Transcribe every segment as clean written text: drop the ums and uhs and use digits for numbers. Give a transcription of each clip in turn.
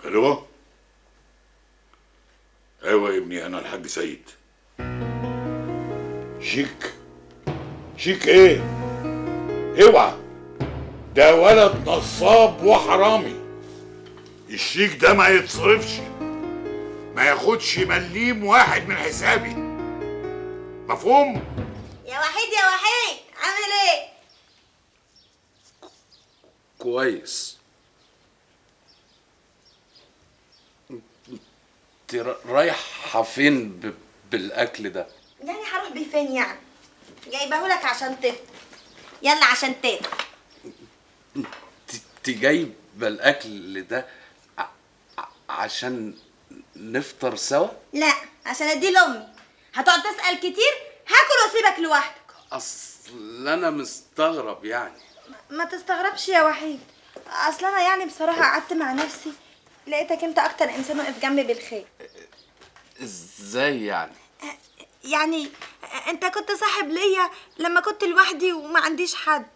الو. ايوه يا ابني، انا الحاج سيد. شيك؟ شيك ايه؟ اوعى، ده ولد نصاب وحرامي. الشيك ده ما يتصرفش، ما ياخدش مليم واحد من حسابي، مفهوم؟ يا وحيد يا وحيد، عامل ايه؟ كويس. انت رايحة فين بالاكل ده؟ يعني هروح بيه فين يعني؟ جايبهولك عشان تفطر، يلا عشان تاكل. انت جايبه الاكل ده عشان نفطر سوا؟ لا، عشان اديه لامي. هتقعد تسأل كتير، هاكل واسيبك لوحدك. اصل انا مستغرب يعني. ما تستغربش يا وحيد، اصل انا يعني بصراحة قعدت مع نفسي لقيتك انت اكتر انسان واقف جنبي بالخير. ازاي يعني؟ يعني انت كنت صاحب ليا لما كنت لوحدي وما عنديش حد،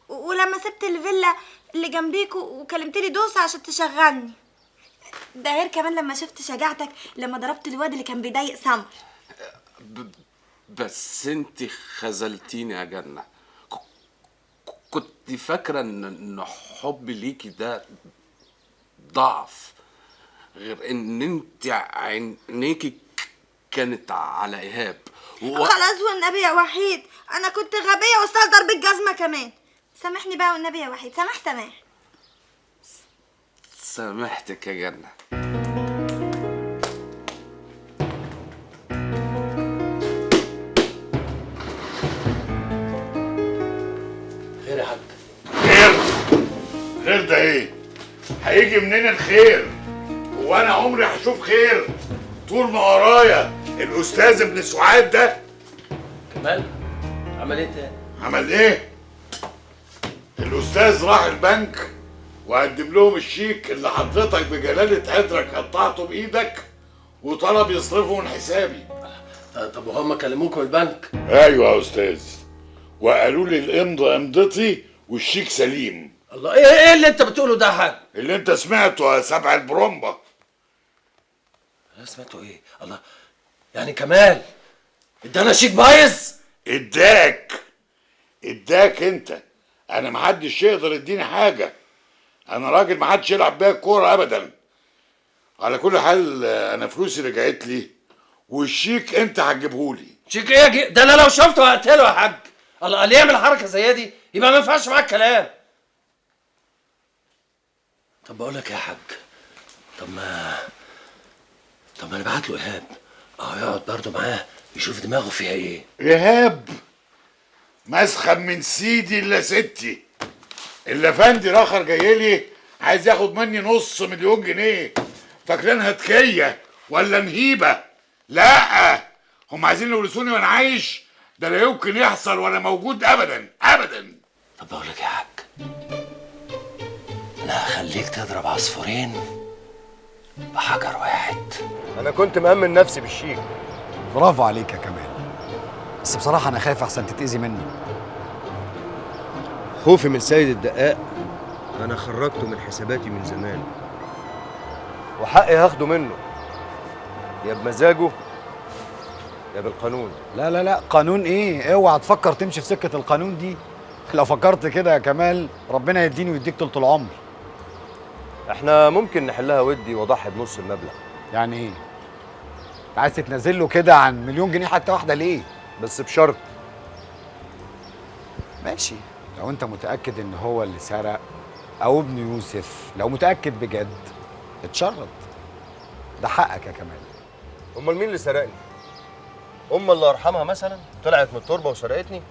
ولما سبت الفيلا اللي جنبيكوا وكلمتلي دوسة عشان تشغلني. ده غير كمان لما شفت شجاعتك لما ضربت الواد اللي كان بيضايق سمر. بس انت خذلتيني يا جنة. كنت فاكرة ان حبي ليكي ده ضعف، غير ان انت عينيكي كانت على ايهاب خلاص والنبي يا وحيد، انا كنت غبية واستاهل ضرب الجزمة كمان. سامحني بقى والنبي يا وحيد، سامح. سامحتك يا جنة. خير يا حاج؟ خير؟ خير ده ايه؟ هيجي منين الخير؟ هو انا عمري هشوف خير طول ما ورايا الاستاذ ابن سعاد ده؟ كمال عمل ايه تاني؟ عمل ايه؟ الاستاذ راح البنك وقدم لهم الشيك اللي حضرتك بجلالة قدرك قطعته بايدك وطلب يصرفه من حسابي. طب وهم كلموكم البنك؟ ايوه يا استاذ، وقالوا لي الامضه امضتي والشيك سليم. الله، ايه اللي انت بتقوله ده يا حاج؟ اللي انت سمعته يا سبع البرومبا. انا سمعته ايه؟ الله، يعني كمال ادانا شيك بايظ؟ اداك انت. انا محدش يقدر يديني حاجه، انا راجل محدش يلعب بيا الكوره ابدا. على كل حال انا فلوسي رجعت لي والشيك انت هتجيبهولي. شيك ايه ده؟ انا لو شفته هقتله يا حاج. الله، اللي يعمل حركه زي دي يبقى ما ينفعش معاك كلام. طب بقول لك يا حاج، طب ما نبعت له ايهاب يقعد برضه معاه يشوف دماغه فيها ايه. ايهاب مسخن من سيدي الا ستي. الافندي راخر جاي لي عايز ياخد مني نص مليون جنيه. فاكرينها تكيه ولا نهيبه؟ لا، هم عايزين يورثوني وانا عايش. ده لا يمكن يحصل وانا موجود ابدا ابدا. طب بقول لك يا حاج، انا هخليك تضرب عصفورين بحجر واحد. انا كنت مأمن نفسي بالشيك. برافو عليك يا كمال، بس بصراحة أنا خايف أحسن تتأذي مني. خوفي من سيد الدقاق انا خرجته من حساباتي من زمان، وحقي هاخده منه يا بمزاجه يا بالقانون. لا لا لا، قانون إيه؟ اوعى تفكر تمشي في سكة القانون دي. لو فكرت كده يا كمال ربنا يديني ويديك طول العمر. احنا ممكن نحلها ودي واضحي بنص المبلغ. يعني إيه؟ أنت عايز تتنازل له كده عن مليون جنيه حتى واحدة ليه؟ بس بشرط. ماشي، لو أنت متأكد إن هو اللي سرق أو ابن يوسف، لو متأكد بجد اتشرط، ده حقك يا كمال. امال مين اللي سرقني؟ ام الله يرحمها مثلا طلعت من التربه وسرقتني؟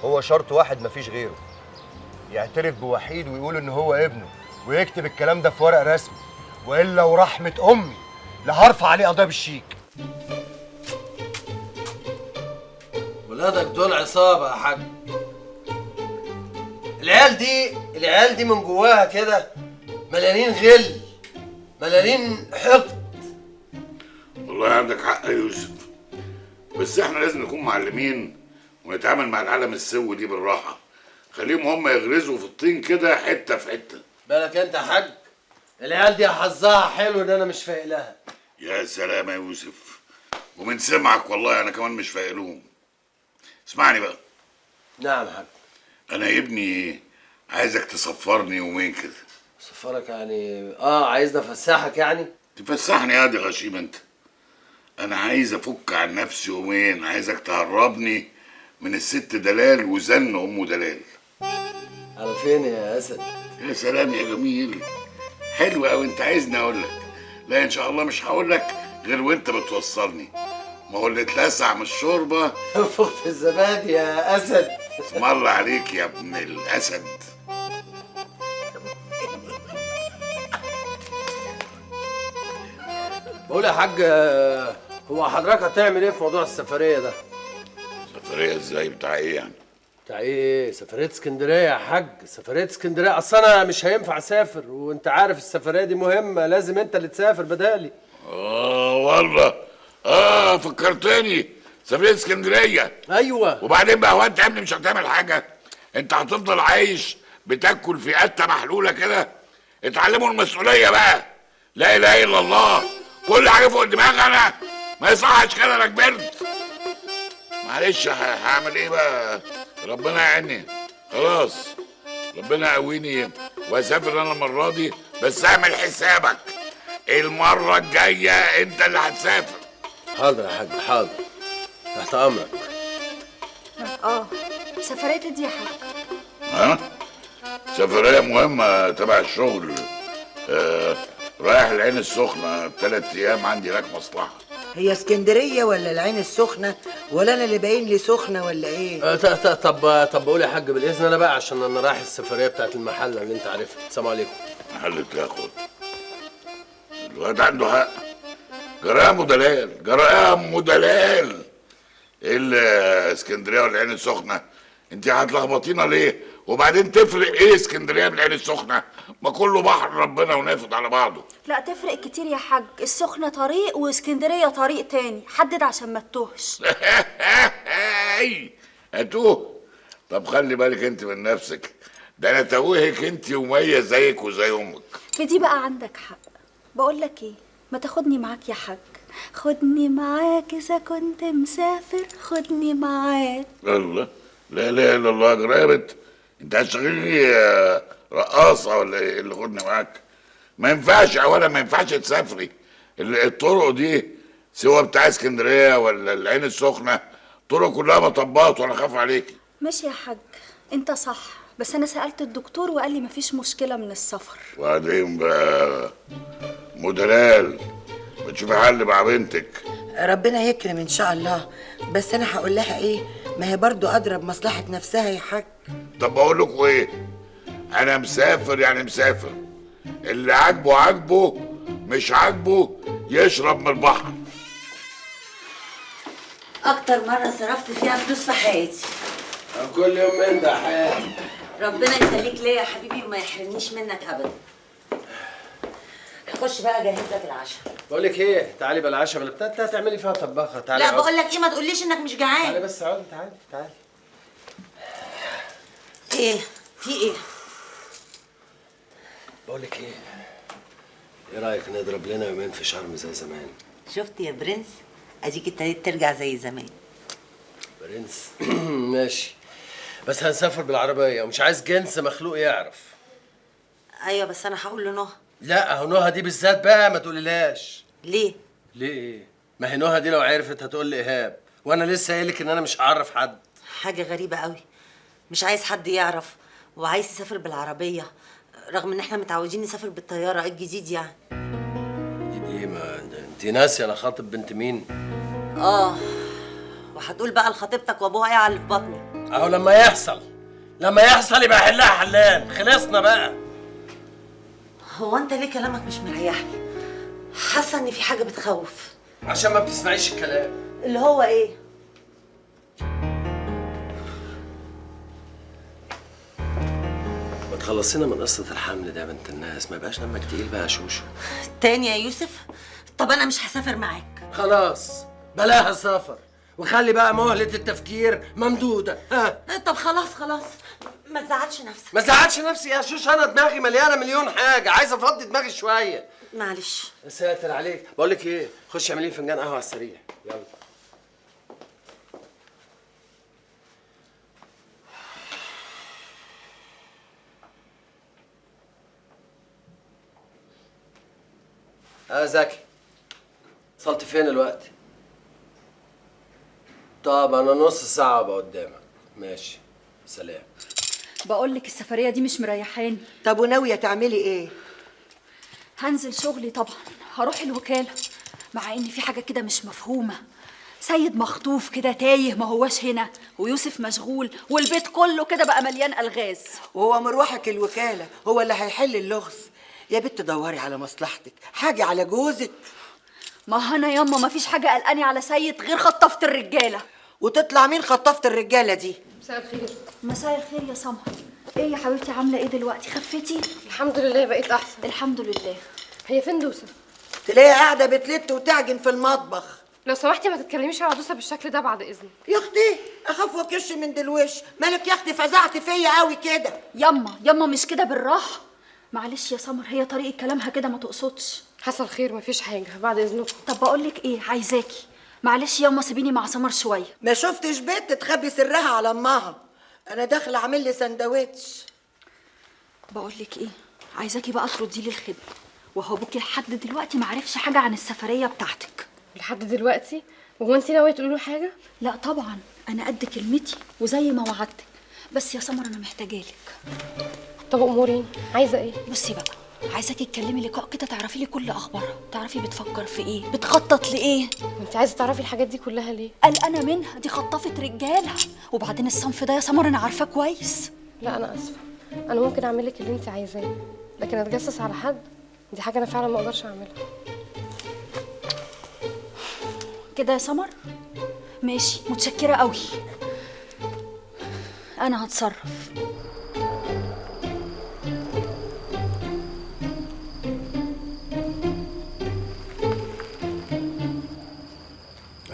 هو شرط واحد مفيش غيره، يعترف بوحيد ويقول ان هو ابنه ويكتب الكلام ده في ورق رسمي، والا ورحمه امي لا هرفع عليه قضيه بالشيك. ولادك دول عصابه يا حاج. العيال دي من جواها كده مليانين غل، مليانين حقد. والله عندك حق يا يوسف، بس احنا لازم نكون معلمين ونتعامل مع العالم السوي دي بالراحه. خليهم هم يغرزوا في الطين كده حته في حته. بالك انت يا حاج، العيال دي حظها حلو ان انا مش فايق لها. يا سلام يا يوسف، ومن سمعك والله انا كمان مش فايق لهم. اسمعني بقى. نعم يا حاج. انا يا ابني عايزك تسفرني يومين كده. سفرك يعني؟ عايزني افسحك يعني؟ تفسحني يا دي غشيم انت. انا عايز افك عن نفسي يومين، عايزك تهربني من الست دلال وزن ام دلال. على فين يا اسد؟ يا سلام يا جميل، حلو قوي. انت عايزني اقول لك؟ لا ان شاء الله مش هقول لك غير وانت بتوصلني. ما هو اللي اتلسع من الشوربه فوق الزبادي يا اسد. اسم الله عليك يا ابن الاسد. بقول يا حاج، هو حضرتك هتعمل ايه في موضوع السفريه ده؟ سفريه ازاي؟ بتاع ايه يعني؟ بتاع ايه؟ سفريه اسكندريه يا حاج، سفريه اسكندريه. اصل انا مش هينفع اسافر، وانت عارف السفريه دي مهمه، لازم انت اللي تسافر بدالي. والله فكرتني. سفريه اسكندريه. ايوه. وبعدين بقى، هو انت يا ابني مش هتعمل حاجه؟ انت هتفضل عايش بتاكل في قته محلوله كده؟ اتعلموا المسؤوليه بقى. لا اله الا الله، كل حاجه فوق دماغي انا. ما يصحش كده، انا كبرت. معلش هعمل ايه بقى؟ ربنا يعيني. خلاص ربنا يقويني واسافر انا المره دي، بس اعمل حسابك المره الجايه انت اللي هتسافر. حاضر يا حاج، حاضر، تحت امرك. سفريتي دي يا حاج. سفريه مهمه تبع الشغل. رايح العين السخنه 3 ايام، عندي هناك مصلحه. هي اسكندريه ولا العين السخنه؟ ولا انا اللي باين لي سخنه ولا ايه؟ طب بقول يا حاج بالاذن انا بقى، عشان انا رايح السفريه بتاعت المحله اللي انت عارفها. السلام عليكم. محلة يا اخويا، الواد عنده حق. جرام دلال، جرام دلال. ايه اسكندريه والعين السخنه؟ انت هتلخبطينا ليه؟ وبعدين تفرق ايه اسكندريه من العين السخنه؟ ما كله بحر ربنا ونافد على بعضه. لا تفرق كتير يا حاج، السخنة طريق واسكندرية طريق تاني، حدد عشان ما تتوهش. اتوه؟ طب خلي بالك انت من نفسك، ده انا توهك انت ومية زيك وزي امك. في دي بقى عندك حق. بقول لك ايه، ما تاخدني معاك يا حاج، خدني معاك اذا كنت مسافر، خدني معاك. الله، لا اله الا الله. جرابت انت هتشغلني رقاصه ولا ايه اللي خدني معاك؟ ما ينفعش. اولا ما ينفعش تسافري الطرق دي، سواء بتاع اسكندريه ولا العين السخنه، طرق كلها مطبات وانا خاف عليكي. ماشي يا حاج، انت صح، بس انا سألت الدكتور وقال لي مفيش مشكلة من السفر. وبعدين بقى مدلال، بتشوفي حل مع بنتك. ربنا يكرم ان شاء الله. بس انا هقول لها ايه؟ ما هي برضو ادرى بمصلحه نفسها يا حاج. طب بقول لكم ايه، انا مسافر يعني مسافر. اللي عاجبه عاجبه، مش عاجبه يشرب من البحر. اكتر مره صرفت فيها فلوس في حياتي. كل يوم من ده حياتي. ربنا يخليك ليا يا حبيبي وما يحرمنيش منك ابدا. خش بقى اجهز لك العشاء. بقول لك ايه، تعالي بقى العشاء ولا بتاع تعملي فيها طباخه. تعالي. لا بقول لك ايه، ما تقوليش انك مش جعان. تعالي بس اقعدي، تعالي. ايه في ايه؟ بقول لك ايه رايك نضرب لنا يومين في شرم زي زمان؟ شفت يا برنس، اديك ابتديت ترجع زي زمان. برنس. ماشي، بس هنسافر بالعربيه ومش عايز جنس مخلوق يعرف. ايوه بس انا هقول لنهى. لا، اهو نهى دي بالذات بقى ما تقوليلاش. ليه؟ ليه ايه؟ ما هي نهى دي لو عرفت هتقول لي ايهاب، وانا لسه قايلك ان انا مش هعرف حد. حاجه غريبه قوي، مش عايز حد يعرف وعايز تسافر بالعربيه، رغم ان احنا متعودين نسافر بالطياره. ايه الجديد يعني؟ دي ما انت ناسيه انا خاطب بنت مين؟ وهتقول بقى لخطيبتك وابوها ايه على اللي في بطني. اهو لما يحصل يبقى حلها حلال. خلصنا بقى. هو انت ليه كلامك مش مريحني؟ حاسه ان في حاجه بتخوف. عشان ما بتسمعيش الكلام. اللي هو ايه؟ ما تخلصينا من قصه الحمل ده يا بنت الناس، ما يبقاش دمك تقيل بقى يا شوشو. تاني يا يوسف؟ طب انا مش هسافر معاك. خلاص بلاها سفر، وخلي بقى مهله التفكير ممدوده. طب خلاص ما تزعلش نفسك. ما تزعلش نفسي يا شوش، انا دماغي مليانه مليون حاجه، عايز افضي دماغي شويه. معلش. يا ساتر عليك. بقول لك ايه، خش اعملي لي فنجان قهوه على السريع. يلا. زكي، وصلت فين الوقت؟ طب انا نص ساعه ابقى قدامك. ماشي، سلام. بقول لك السفريه دي مش مريحاني. طب وناويه تعملي ايه؟ هنزل شغلي طبعا، هروح الوكاله، مع ان في حاجه كده مش مفهومه. سيد مخطوف كده تايه، ما هواش هنا، ويوسف مشغول، والبيت كله كده بقى مليان الغاز. وهو مروحك الوكاله هو اللي هيحل اللغز؟ يا بنت دوري على مصلحتك، حاجه على جوزك. ما انا ياما ما فيش حاجه قلقاني على سيد غير خطافه الرجاله. وتطلع مين خطافه الرجاله دي؟ مساء الخير. مساء الخير يا سمر. ايه يا حبيبتي، عامله ايه دلوقتي؟ خفتي؟ الحمد لله بقيت احسن. الحمد لله. هي فين دوسه؟ تلاقيها قاعده بتلت وتعجن في المطبخ. لو سمحتي ما تتكلميش على دوسه بالشكل ده بعد اذنك. يا اختي اخاف وكش من دلوش. مالك يا اختي فزعت فيا قوي كده؟ ياما مش كده بالراحه. معلش يا سمر، هي طريقه كلامها كده ما تقصدش. حصل خير مفيش حاجه بعد اذنكم. طب بقول لك ايه، عايزاكي معلش ياما سيبيني مع سمر شويه. ما شفتش بنت تخبي سرها على امها. انا داخله اعمل لي سندوتش. بقول لك ايه، عايزاكي بقى تردي لي الخدمه. وهو ابوكي لحد دلوقتي ما عرفش حاجه عن السفريه بتاعتك. لحد دلوقتي؟ وهو انت ناويه تقولي له حاجه؟ لا طبعا، انا قد كلمتي وزي ما وعدتك. بس يا سمر انا محتاجالك. طب امورين، عايزه ايه؟ بصي بقى، عايزاكي تكلمي لقاء كده تعرفي لي كل اخبارها، تعرفي بتفكر في ايه، بتخطط لايه. انت عايزه تعرفي الحاجات دي كلها ليه؟ قلقانه منها، دي خطافه رجاله. وبعدين الصنف ده يا سمر انا عارفاه كويس. لا انا اسفه، انا ممكن اعمل لك اللي انت عايزاه، لكن اتجسس على حد دي حاجه انا فعلا ما اقدرش اعملها. كده يا سمر؟ ماشي، متشكره قوي. انا هتصرف.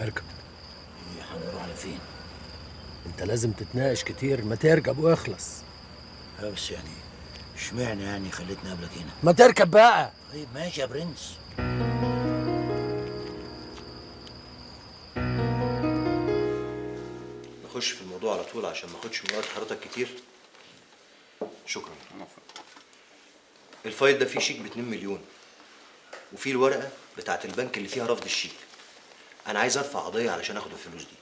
اركب. ايه هنروح على فين؟ انت لازم تتناقش كتير، ما تركب واخلص. بس يعني اشمعنى يعني خليتني قبلك هنا؟ ما تركب بقى. طيب ماشي يا برنس. نخش في الموضوع على طول عشان ما اخدش من وقت حضرتك كتير. شكرا. الفايل ده فيه شيك ب2 مليون، وفيه الورقه بتاعت البنك اللي فيها رفض الشيك. انا عايز ارفع قضيه علشان اخد الفلوس دي.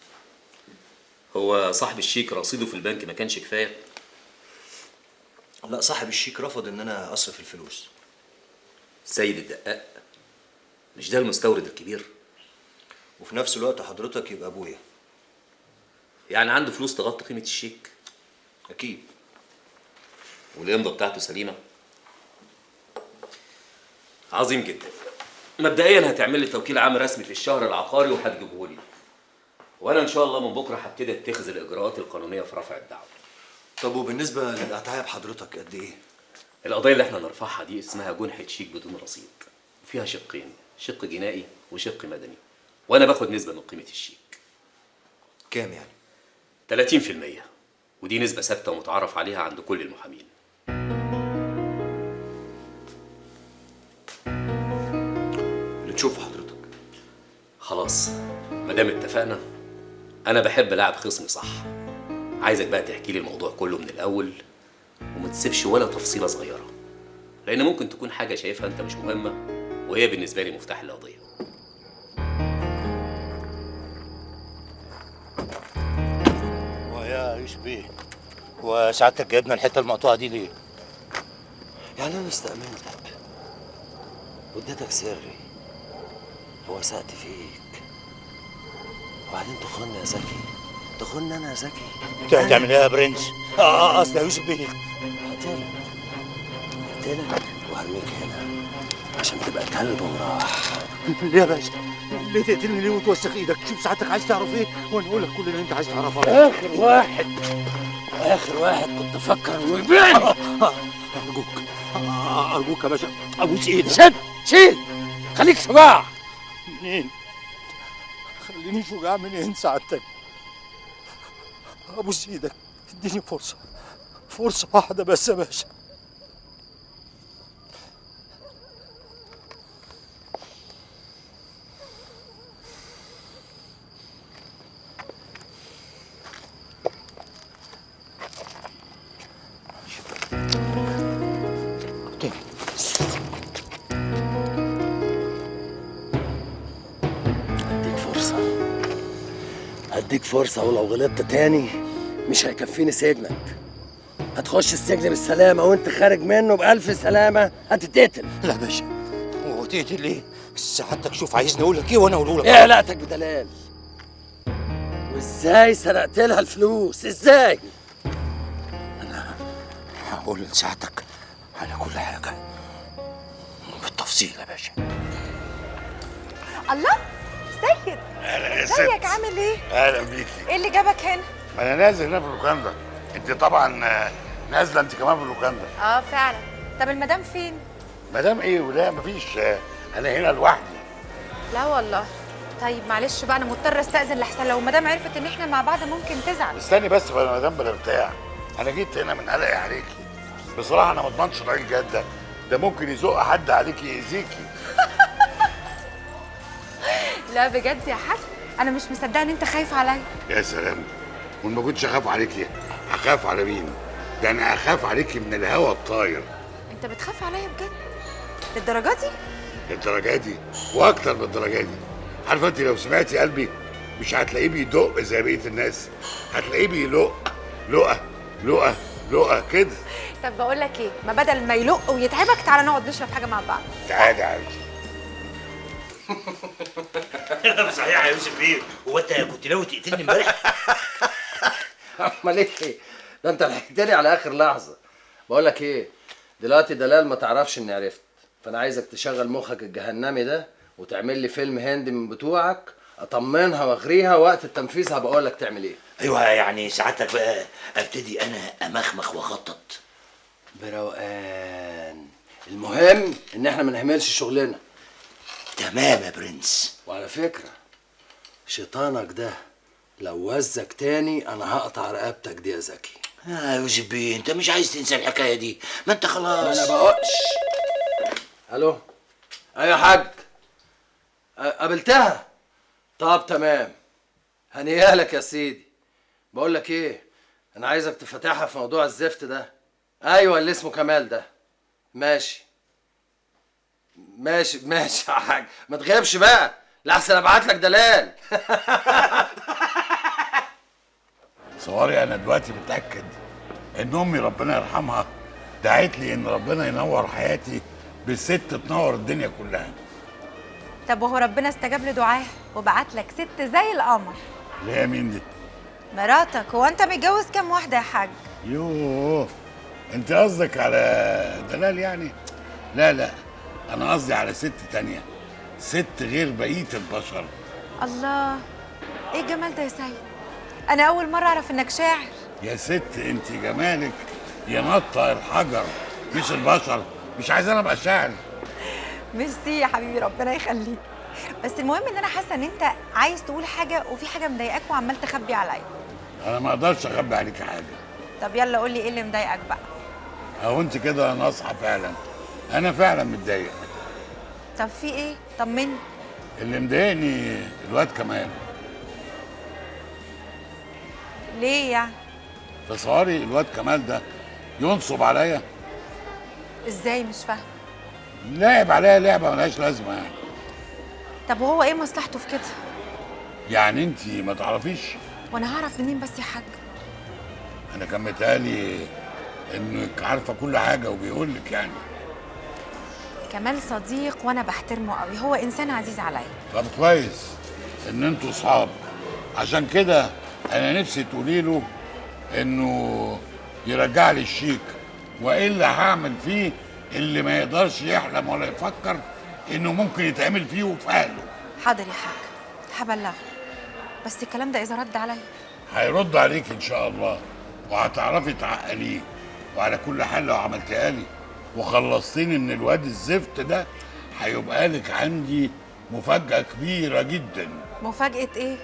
هو صاحب الشيك رصيده في البنك ما كانش كفايه؟ لا، صاحب الشيك رفض ان انا اصرف الفلوس. سيد الدقاق مش ده المستورد الكبير؟ وفي نفس الوقت حضرتك يبقى ابويا. يعني عنده فلوس تغطي قيمه الشيك؟ اكيد. والامضه بتاعته سليمه؟ عظيم جدا. مبدئيا هتعمل لي توكيل عام رسمي في الشهر العقاري وهتجيبه لي، وانا ان شاء الله من بكره هبتدي اتخذ الاجراءات القانونيه في رفع الدعوه. طب وبالنسبه للاتعاب حضرتك قد ايه؟ القضيه اللي احنا نرفعها دي اسمها جنحه شيك بدون رصيد، وفيها شقين، شق جنائي وشق مدني، وانا باخد نسبه من قيمه الشيك. كام يعني؟ 30%، ودي نسبه ثابته ومتعارف عليها عند كل المحامين. اللي تشوفه حضرتك. خلاص، ما دام اتفقنا، انا بحب العب خصمي صح. عايزك بقى تحكي لي الموضوع كله من الاول، وما تسيبش ولا تفصيله صغيره، لان ممكن تكون حاجه شايفها انت مش مهمه، وهي بالنسبه لي مفتاح القضيه. ويا ايش بيه؟ وسعادتك جايبنا الحته المقطوعه دي ليه؟ يعني انا استأمنتك واديتك سري ووثقت فيك، وبعدين تخن يا زكي، تخن انا يا زكي. انت هتعمل ايه يا برنس؟ قصدي يا يوسف بيه. هقتلك وهرميك هنا عشان تبقى كلب وراح. ليه يا باشا؟ ليه تقتلني ليه وتوسخ ايدك؟ شوف ساعتك عايز تعرف ايه وانا اقول لك كل اللي انت عايز تعرفه. اخر واحد كنت افكر ويبيعني. ارجوك يا باشا ابوس ايدك. شيل خليك شجاع. منين؟ خليني شجاع منين سعادتك؟ ابوس ايدك اديني فرصه، فرصة واحدة بس يا باشا. هديك فرصة، ولو غلطت تاني مش هيكفيني سجنك. هتخش السجن بالسلامة، وانت خارج منه بألف سلامة هتتقتل. لا يا باشا، هو تقتل ليه؟ سعادتك شوف عايزني اقول لك ايه وانا اقوله لك. ايه علاقتك بدلال؟ وازاي سرقت لها الفلوس؟ ازاي؟ انا هقول لسعادتك على كل حاجة بالتفصيل يا باشا. الله، سيد اهلا يا ازيك؟ عامل ايه؟ اهلا بيكي. ايه اللي جابك هنا؟ ما انا نازل هنا في اللوكاندا. انت طبعا نازله انت كمان في اللوكاندا. اه فعلا. طب المدام فين؟ مدام ايه ولا مفيش، انا هنا لوحدي. لا والله. طيب معلش بقى، انا مضطره استاذن لحسن لو مدام عرفت ان احنا مع بعض ممكن تزعل. استني بس يا مدام بلا بتاع، انا جيت هنا من قلقي عليكي. بصراحه انا ما اضمنش الراجل جد ده ممكن يزق حد عليكي يأذيكي. لا بجد يا حاج، انا مش مصدقه ان انت خايف عليا. يا سلام، وما كنتش اخاف عليكي هخاف على مين؟ ده انا اخاف عليكي من الهوا الطاير. انت بتخاف عليا بجد للدرجه دي؟ للدرجه دي واكتر من الدرجه دي. عارفه انت لو سمعتي قلبي مش هتلاقيه بيدق زي بقيه الناس، هتلاقيه بيلق لقه لقه لقه كده. طب بقول لك ايه، ما بدل ما يلق ويتعبك تعالى نقعد نشرب حاجه مع بعض. تعالي يا حبيبتي. صحيح يا يوسف بيه، هو انت كنت ناوي تقتلني امبارح؟ امال ايه؟ ده انت لحقتني على اخر لحظه. بقول لك ايه، دلوقتي دلال ما تعرفش اني عرفت، فانا عايزك تشغل مخك الجهنمي ده وتعمل لي فيلم هندي من بتوعك اطمنها واغريها، وقت التنفيذ هبقول لك تعمل ايه. ايوه يعني ساعتك بقى ابتدي انا امخمخ واخطط بروقان. المهم ان احنا ما نهملش شغلنا. تمام يا برنس. وعلى فكره شيطانك ده لو وزك تاني انا هقطع رقبتك دي يا زكي. يا يوسف بيه، انت مش عايز تنسى الحكايه دي، ما انت خلاص. ما انا بقولش. الو، ايوه يا حاج، قابلتها؟ طب تمام، هنيالك يا سيدي. بقول لك ايه، انا عايزك تفتحها في موضوع الزفت ده. ايوه اللي اسمه كمال ده. ماشي ماشي ماشي يا حاج، ما تغيبش بقى لحسن ابعت لك دلال. صوري انا دلوقتي متاكد ان امي ربنا يرحمها دعت لي ان ربنا ينور حياتي بست تنور الدنيا كلها. طب وهو ربنا استجاب لدعاه وبعت لك ست زي القمر. اللي هي مين دي؟ مراتك. هو انت متجوز كام واحده يا حاج؟ يوه، انت قصدك على دلال يعني؟ لا لا، انا قصدي على ست تانية، ست غير بقيه البشر. الله، ايه الجمال ده يا سيد؟ انا اول مره اعرف انك شاعر. يا ست انت جمالك ينطق الحجر مش البشر. مش عايز انا ابقى شاعر. ميرسي يا حبيبي، ربنا يخليك. بس المهم ان انا حاسه ان انت عايز تقول حاجه وفي حاجه مضايقاك وعمال تخبي عليا. انا ما اقدرش اخبي عليكي حاجه. طب يلا قول لي ايه اللي مضايقك بقى. اهو انت كده ناصحه فعلا، انا فعلا متضايق. طب في ايه؟ طمني. اللي مضايقني الواد كمال. ليه يعني؟ تصوري الواد كمال ده ينصب عليا. ازاي؟ مش فاهم. لعب عليا لعبه ملهاش لازمه يعني. طب وهو ايه مصلحته في كده؟ يعني انت ما تعرفيش؟ وانا هعرف منين بس يا حاج؟ انا كان متهيألي انك عارفه كل حاجه وبيقول لك يعني. كمال صديق وانا بحترمه قوي، هو انسان عزيز عليا. طب كويس ان انتوا صحاب، عشان كده انا نفسي تقولي له انه يرجع لي الشيك، والا هعمل فيه اللي ما يقدرش يحلم ولا يفكر انه ممكن يتعمل فيه وفي اهله. حاضر يا حاج، هبلغه. بس الكلام ده اذا رد عليا. هيرد عليك ان شاء الله، وهتعرفي تعقليه. وعلى كل حال لو عملتها لي وخلصتيني من الواد الزفت ده هيبقى لك عندي مفاجأة كبيرة جدا. مفاجأة ايه؟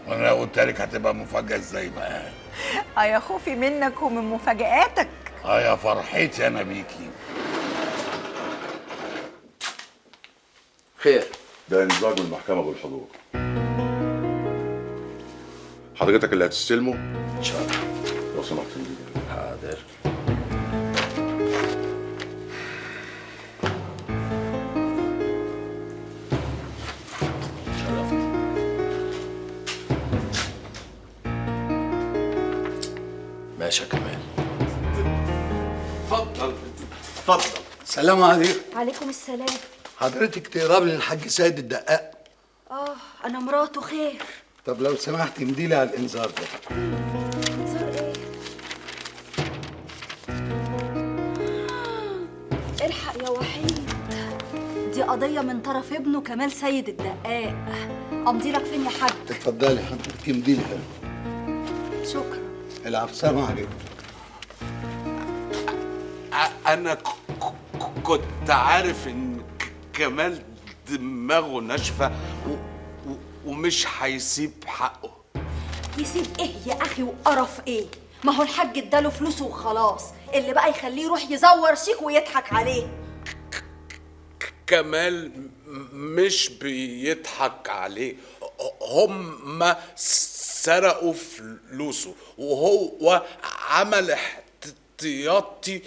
وانا لو قلت لك هتبقى مفاجأة ازاي بقى؟ يا خوفي منك ومن مفاجآتك. يا فرحتي انا بيكي. خير. ده انذار من المحكمه بالحضور. حضرتك اللي هتستلمه؟ ان شاء الله. لو سمحت. حاضر. ماشي يا كمال. اتفضل اتفضل. السلام عليكم. عليكم السلام. حضرتك تقرب للحاج سيد الدقاق. انا مراته. خير؟ طب لو سمحت امديلي على الانذار ده. انذار ايه؟ الحق يا وحيد، دي قضية من طرف ابنه كمال سيد الدقاق. امضي لك فين يا حاج؟ اتفضلي حضرتك امديلي حلو. شكرا. العفو. سلام عليكم. انا كنت عارف ان كمال دماغه ناشفه ومش هيسيب حقه. يسيب ايه يا اخي وقرف ايه؟ ما هو الحاج اداله فلوسه وخلاص، اللي بقى يخليه يروح يزور شيك ويضحك عليه. كمال مش بيضحك عليه، هم سرقوا فلوسه وهو عمل احتياطي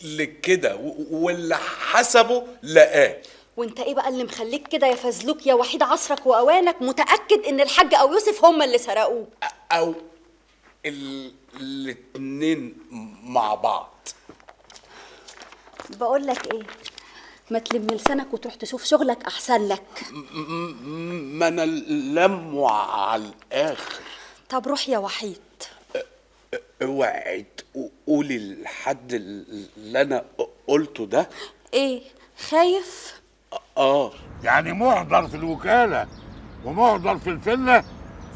لكده واللي حسبه لقاه. وانت ايه بقى اللي مخليك كده يا فزلوك يا وحيد عصرك واوانك متاكد ان الحاج او يوسف هم اللي سرقوه؟ او الاتنين مع بعض. بقول لك ايه، ما تلم لسانك وتروح تشوف شغلك احسن لك. ما انا لموا على الاخر. طب روح يا وحيد. اوعي تقولي لحد اللي انا قلته ده. ايه خايف؟ يعني محضر في الوكاله ومحضر في الفله.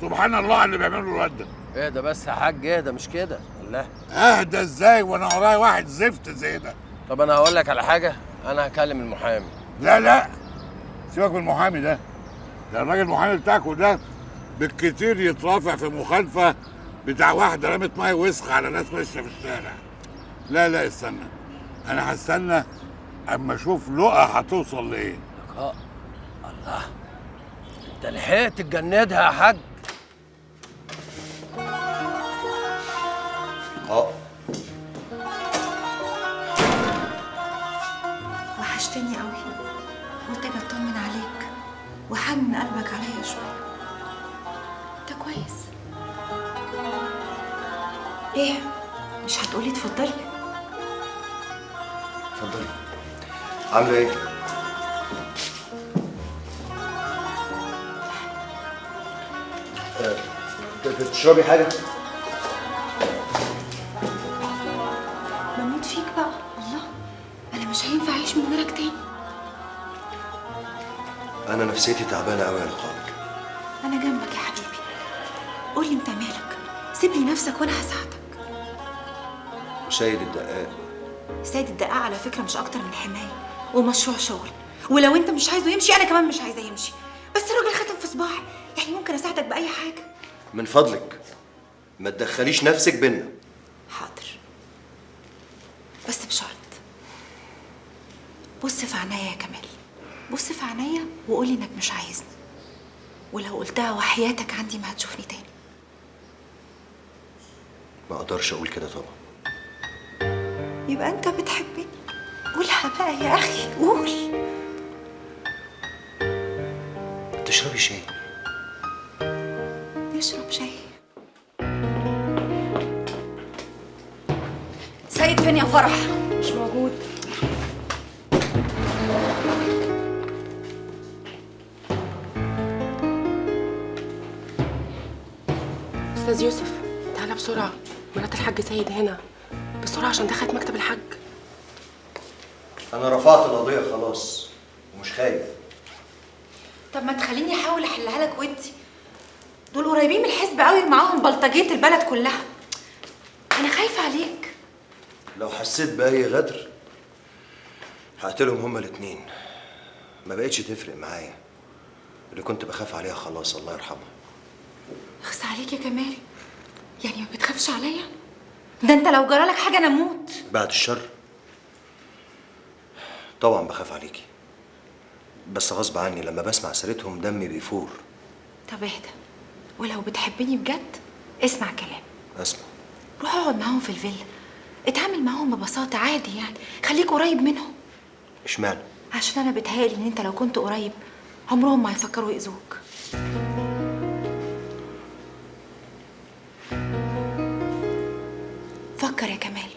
سبحان الله على اللي بيعمله الواد ده. اهدى بس يا حاج، اهدى. مش كده الله. اهدى ازاي وانا ورايا واحد زفت زي ده؟ طب انا هقول لك على حاجه، انا هكلم المحامي. لا سيبك من المحامي ده الراجل المحامي بتاعكوا ده بالكتير يترافع في مخالفه بتاع واحده رمت ميه وسخ على ناس ماشيه في الشارع. لا استنى، انا هستنى اما اشوف لقى هتوصل لايه. لقاء؟ الله، انت لحقت تجندها يا حاج. وحشتني قوي، قلت اجي اطمن عليك وحنن قلبك عليا شويه. انت كويس؟ ايه مش هتقولي اتفضلي؟ اتفضلي. عامله ايه؟ تشربي حاجه؟ بموت فيك بقى. الله، انا مش هينفع اعيش من غيرك تاني. انا نفسيتي تعبانه قوي يا لقاء. انا جنبك يا حبيبي. قولي انت مالك، سيب لي نفسك وانا هساعدك. وسيد الدقاق؟ سيد الدقاق على فكره مش اكتر من حمايه ومشروع شغل، ولو انت مش عايزه يمشي انا كمان مش عايزه يمشي، بس الراجل ختم في صباعي، يعني ممكن اساعدك باي حاجه. من فضلك ما تدخليش نفسك بينا. حاضر، بس بشرط. بص في عينيا يا كمال، بص في عينيا وقولي انك مش عايزني، ولو قلتها وحياتك عندي ما هتشوفني تاني. ما اقدرش اقول كده طبعا. يبقى انت بتحبني، قولها بقى يا اخي، قول. تشربي شاي؟ نشرب شاي. سيد فين يا فرح؟ مش موجود. استاذ يوسف تعالى بسرعه، مرات الحاج سيد هنا، بسرعه عشان دخلت مكتب الحاج. انا رفعت القضيه خلاص ومش خايف. طب ما تخليني احاول احلها لك ودي، دول قريبين من الحزب قوي ومعاهم بلطجيه البلد كلها، انا خايفه عليك. لو حسيت باي غدر هقتلهم هما الاتنين. ما بقتش تفرق معايا، اللي كنت بخاف عليها خلاص الله يرحمها. اخس عليك يا كمال، يعني ما بتخافش عليا؟ ده انت لو جرالك حاجه انا اموت. بعد الشر طبعا بخاف عليكي، بس غصب عني لما بسمع سيرتهم دمي بيفور. طب اهدى، ولو بتحبني بجد اسمع كلام. اسمع. روح اقعد معاهم في الفيلا، اتعامل معاهم ببساطه عادي يعني، خليك قريب منهم. اشمعنى؟ عشان انا بتهيألي ان انت لو كنت قريب عمرهم ما هيفكروا يأذوك. فكر يا كمال.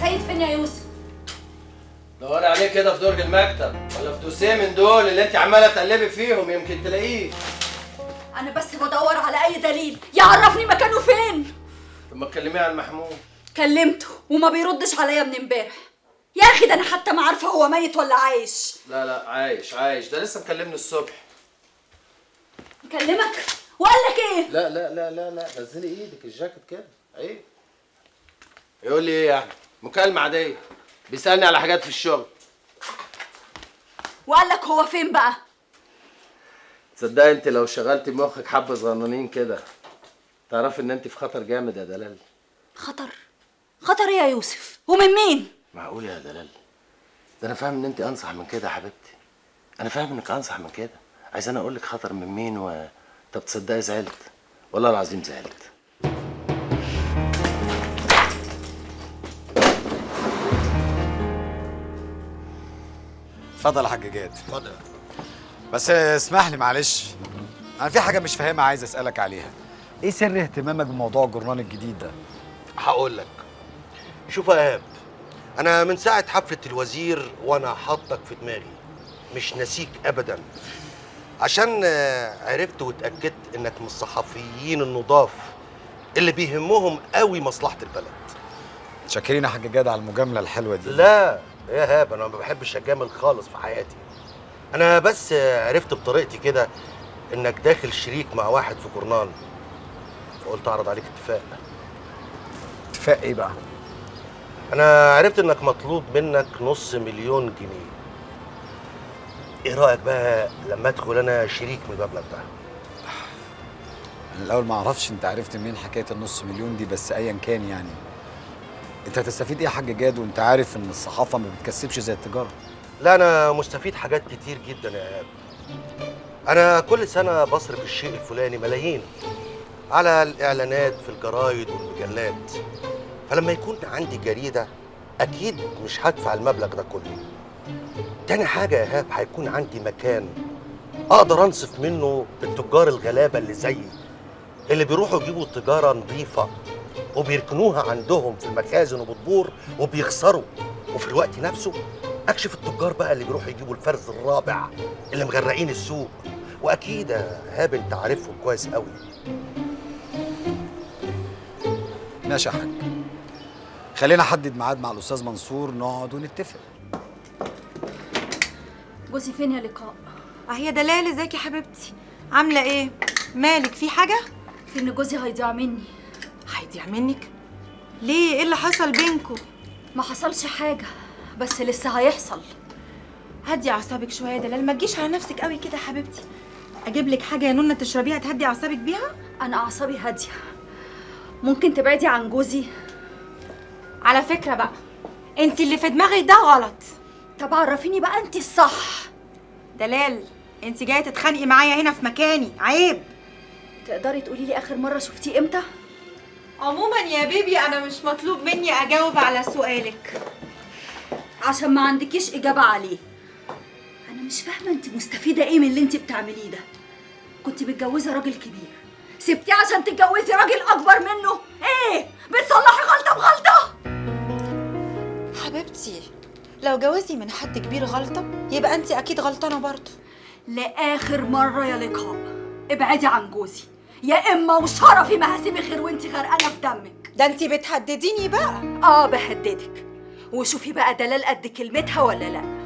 سيد فين يا يوسف؟ دوري عليه كده في درج المكتب ولا في دوسيه من دول اللي انت عماله تقلبي فيهم، يمكن تلاقيه. انا بس بدور على اي دليل يعرفني مكانه فين. طب ما تكلميه عن محمود. كلمته وما بيردش عليا من امبارح. يا اخي ده انا حتى ما عارفه هو ميت ولا عايش. لا عايش، ده لسه مكلمني الصبح. مكلمك وقال لك ايه؟ لا نزلي ايدك الجاكيت كده. ايه يقول لي ايه يعني؟ مكالمه عاديه، بيسالني على حاجات في الشغل. وقال لك هو فين بقى؟ تصدقي انت لو شغلتي مخك حبه صغننين كده تعرفي ان انت في خطر جامد يا دلال. خطر؟ خطر ايه يا يوسف؟ ومن مين؟ معقول يا دلال؟ ده انا فاهم ان انت انصح من كده يا حبيبتي، انا فاهم انك انصح من كده. عايز انا اقول لك خطر من مين طب تصدقي زعلت، والله العظيم زعلت. اتفضل يا حاج جاد. اتفضل. بس اسمح لي معلش، انا في حاجه مش فاهمها عايز اسالك عليها. ايه سر اهتمامك بموضوع الجرنان الجديد ده؟ هقول لك. شوف يا ايهاب، انا من ساعه حفله الوزير وانا حاطك في دماغي، مش ناسيك ابدا، عشان عرفت واتاكدت انك من الصحفيين النضاف اللي بيهمهم قوي مصلحه البلد. شاكرين يا حاج جاد على المجامله الحلوه دي. لا يا ايهاب، انا ما بحبش اجامل خالص في حياتي. انا بس عرفت بطريقتي كده انك داخل شريك مع واحد في جورنال، فقلت اعرض عليك اتفاق. اتفاق ايه بقى؟ انا عرفت انك مطلوب منك $500,000 جنيه. ايه رايك بقى لما ادخل انا شريك من المبلغ ده؟ انا الاول ما اعرفش انت عرفت منين حكايه النص مليون دي، بس ايا كان يعني انت هتستفيد ايه يا حاج جاد وانت عارف ان الصحافه ما بتكسبش زي التجاره؟ لا انا مستفيد حاجات كتير جدا يا ايهاب. انا كل سنه بصرف الشيء الفلاني ملايين على الاعلانات في الجرايد والمجلات، فلما يكون عندي جريده اكيد مش هدفع المبلغ ده كله. تاني حاجه يا ايهاب، هيكون عندي مكان اقدر انصف منه التجار الغلابه اللي زيي، اللي بيروحوا يجيبوا تجاره نظيفه وبيركنوها عندهم في المخازن وبتبور وبيخسروا، وفي الوقت نفسه اكشف التجار بقى اللي بيروحوا يجيبوا الفرز الرابع اللي مغرقين السوق، واكيد يا ايهاب انت عارفهم كويس قوي. ماشي يا حاج، خلينا احدد ميعاد مع الاستاذ منصور نقعد ونتفق. جوزي فين يا لقاء؟ هي دلال، ازيك يا حبيبتي؟ عامله ايه؟ مالك، في حاجه؟ في ان جوزي هيضيع مني. هيضيع منك؟ ليه؟ ايه اللي حصل بينكم؟ ما حصلش حاجه، بس لسه هيحصل. هدي اعصابك شويه يا دلال، ما تجيش على نفسك قوي كده يا حبيبتي. اجيب لك حاجه يا نونه تشربيها تهدي اعصابك بيها؟ انا اعصابي هاديه. ممكن تبعدي عن جوزي؟ على فكره بقى، انت اللي في دماغك ده غلط. طب عرفيني بقى انت الصح. دلال، انت جايه تتخانقي معايا هنا في مكاني، عيب. تقدري تقولي لي اخر مره شفتيه امتى؟ عموما يا بيبي انا مش مطلوب مني اجاوب على سؤالك عشان ما عندكيش اجابه عليه. انا مش فاهمه انت مستفيده ايه من اللي انت بتعمليه ده. كنت متجوزه راجل كبير، سبتيه عشان تتجوزي راجل اكبر منه. ايه بتصلحي غلطه بغلطه؟ حبيبتي لو جوازي من حد كبير غلطه يبقى انت اكيد غلطانه برضه. لاخر مره يا لقاء، ابعدي عن جوزي يا اما وشرفي ما هسيبك غير وانت غرقانه في دمك. ده انت بتهدديني بقى. بهددك، وشوفي بقى دلال قد كلمتها ولا لا.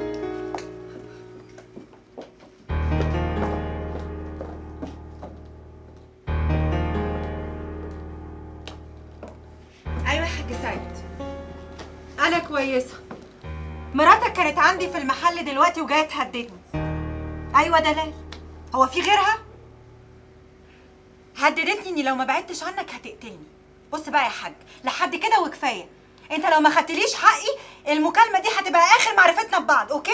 حاج سيد، انا كويسه. مراتك كانت عندي في المحل دلوقتي وجايه تهددني. ايوه دلال، هو في غيرها؟ هددتني اني لو ما بعدتش عنك هتقتلني. بص بقى يا حاج، لحد كده وكفايه. انت لو ما خدتليش حقي المكالمه دي هتبقى اخر معرفتنا ببعض، اوكي؟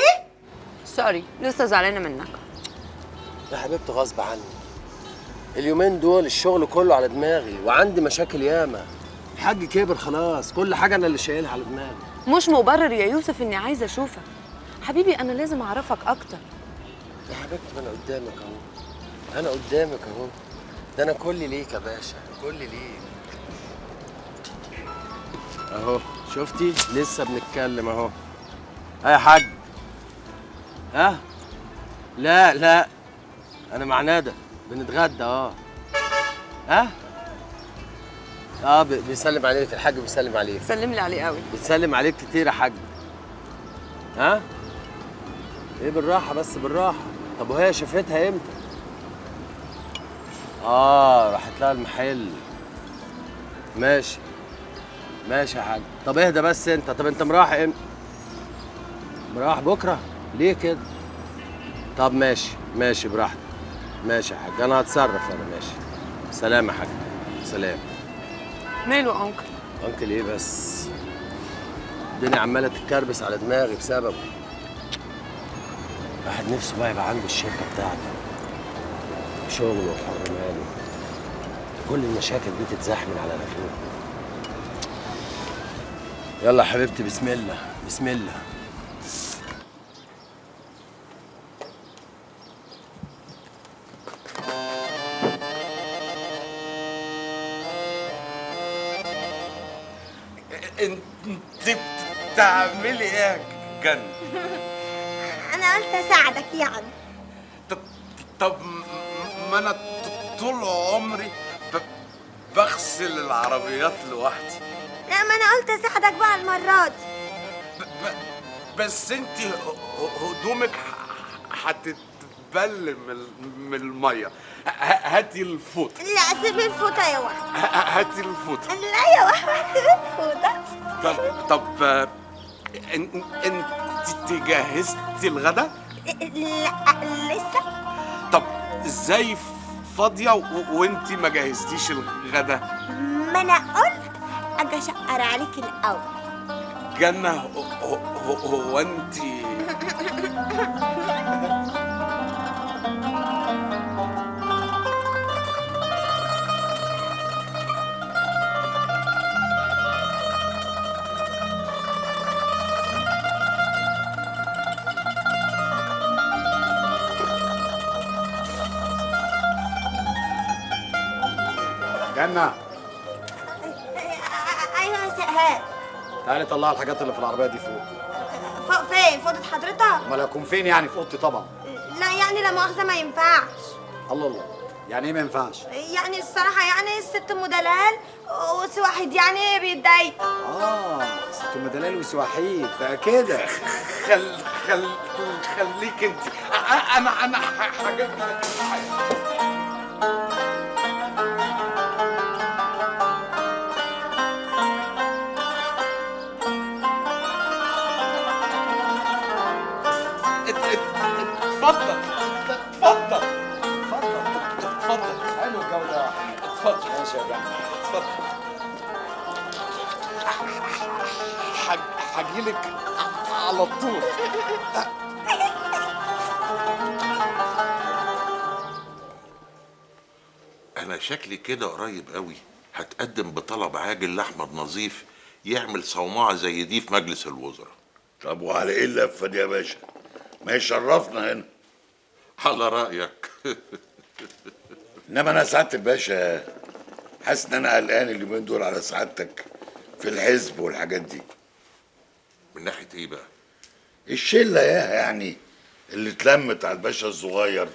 سوري، لسه زعلانه منك. يا حبيبتي غصب عني. اليومين دول الشغل كله على دماغي وعندي مشاكل ياما. الحاج كبر خلاص، كل حاجه انا اللي شايلها على دماغي. مش مبرر يا يوسف اني عايزه اشوفك. حبيبي انا لازم اعرفك اكتر. يا حبيبتي ما انا قدامك اهو، انا قدامك اهو. ده انا كلي ليك يا باشا، كلي ليك اهو. شفتي لسه بنتكلم اهو. يا حاج، ها؟ لا لا، انا مع ندى بنتغدى. بيسلم عليك الحاج، بيسلم عليك. سلم لي عليه قوي. بتسلم عليك كتير يا حاج. ايه بالراحه بس بالراحه. طب وهي شافتها امتى؟ راحت لها المحل. ماشي ماشي يا حاج. طب اهدى بس انت. طب انت مراح امتى؟ مراح بكره؟ ليه كده؟ طب ماشي ماشي براحتك. ماشي يا حاج، انا هتصرف انا. ماشي، سلام يا حاج. سلام. ماله انكل؟ انكل ايه بس؟ الدنيا عماله تتكربس على دماغي بسببه. واحد نفسه بقى يبقى عنده الشركه بتاعته، شغله وحر ماله، كل المشاكل دي تتزحمل على نفسه. يلا يا حبيبتي، بسم الله بسم الله. انت بتعملي ايه يا جنة؟ انا قلت اساعدك يعني. طب ما انا طول عمري بغسل العربيات لوحدي. لا، ما انا قلت اساعدك بقى المره دي. بس انت هدومك هتتبل من الميه. هاتي الفوطه. لا، سيب الفوطه يا واحد. هاتي الفوطه. لا يا واحد، سيب الفوطه. طب انت جهزتي الغدا؟ لا لسه. طب ازاي فاضيه وانت ما جهزتيش الغدا؟ ما انا قلت اجي اشقر عليك الاول. جنة، هو انت جنة، ايوه يا سهاد. تعالي طلعي الحاجات اللي في العربية دي فوق. فوق فين؟ في اوضه حضرتك؟ امال هكون فين يعني؟ في اوضتي طبعا. لا يعني لا مؤاخذه ما ينفعش. الله الله، يعني ايه ما ينفعش؟ يعني الصراحه يعني الست ام دلال وسواحد يعني بيتضايق. ست ام دلال وسواحيد بقى كده. خليك انت. انا هجيب لك اتفضل اتفضل اتفضل اتفضل. حلو الجو ده يا حبيبي. اتفضل. ماشي يا جنة، اتفضل. هجيلك على طول. انا شكلي كده قريب قوي هتقدم بطلب عاجل لاحمد نظيف يعمل صومعه زي دي في مجلس الوزراء. طب وعلى ايه اللفه دي يا باشا؟ ما يشرفنا هنا. على رايك. انما انا سعاده الباشا حاسس ان انا قلقان اليومين دول على سعادتك في الحزب والحاجات دي. من ناحيه ايه بقى؟ الشله يعني اللي اتلمت على الباشا الصغير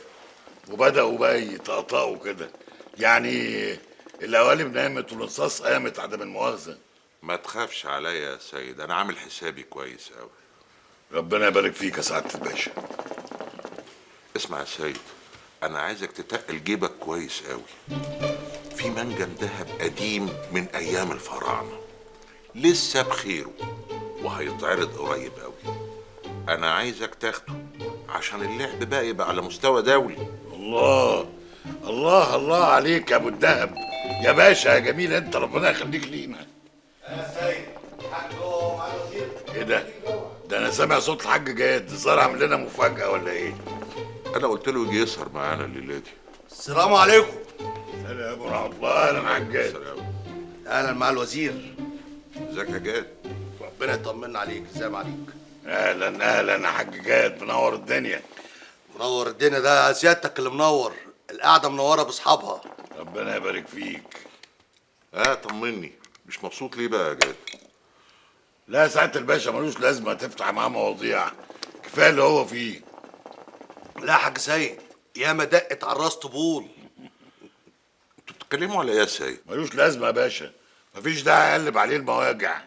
وبداوا بقى يطقطقوا كده، يعني القوالب نامت والانصاص قامت عدم المؤاخذه. ما تخافش عليا يا سيد، انا عامل حسابي كويس قوي. ربنا يبارك فيك يا سعاده الباشا. اسمع يا سيد، انا عايزك تتقل جيبك كويس قوي. في منجم ذهب قديم من ايام الفراعنه، لسه بخيره وهيتعرض قريب قوي. انا عايزك تاخده عشان اللعب بقى يبقى على مستوى دولي. الله الله الله عليك يا ابو الدهب، يا باشا يا جميل، انت ربنا يخليك لينا. يا سيد حاج جوه مع الوزير. ايه ده؟ ده انا سامع صوت الحاج جاد، الظاهر عامل لنا مفاجأة ولا ايه؟ انا قلت له يجي يسهر معانا الليله دي. السلام عليكم. سلام ورحمة الله. اهلا حاج جاد. اهلا مع الوزير. ازيك يا جاد؟ ربنا يطمنا عليك. ازاي عليك؟ اهلا اهلا يا حاج جاد، منور الدنيا. منور الدنيا ده سيادتك اللي منور، القعده منوره باصحابها. ربنا يبارك فيك. طمني، مش مبسوط ليه بقى يا جاد؟ لا سعادة الباشا ملوش لازمة تفتح معاه مواضيع، كفاية اللي هو فيه. لا يا حاج سيد، ياما دقت على الراس طبول. انتوا بتتكلموا على ايه يا سيد؟ ملوش لازمة يا باشا، مفيش داعي اقلب عليه المواجع.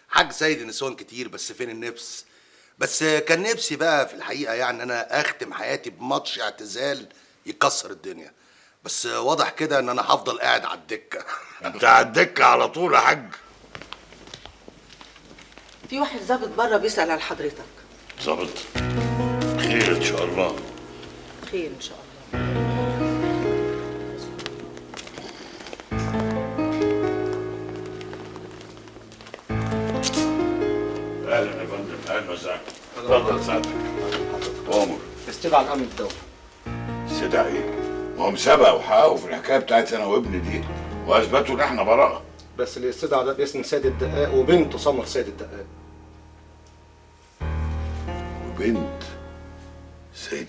حاج سيد النسوان كتير بس فين النفس؟ بس كان نفسي بقى في الحقيقه يعني انا اختم حياتي بماتش اعتزال يكسر الدنيا، بس واضح كده ان انا هفضل قاعد على الدكه. انت على الدكه على طول يا حاج. في واحد ظابط بره بيسأل على حضرتك. ظابط؟ خير ان شاء الله. خير ان شاء الله. اهلا يا فندم، اهلا وسهلا. اتفضل سعادتك. عمر استدعى الامن الدولي. استدعى ايه؟ ما هم سبقوا وحققوا في الحكايه بتاعت انا وابني دي واثبتوا ان احنا براءه. بس اللي استدعى ده باسم سيد الدقاق وبنته سمر سيد الدقاق. وبنت سيد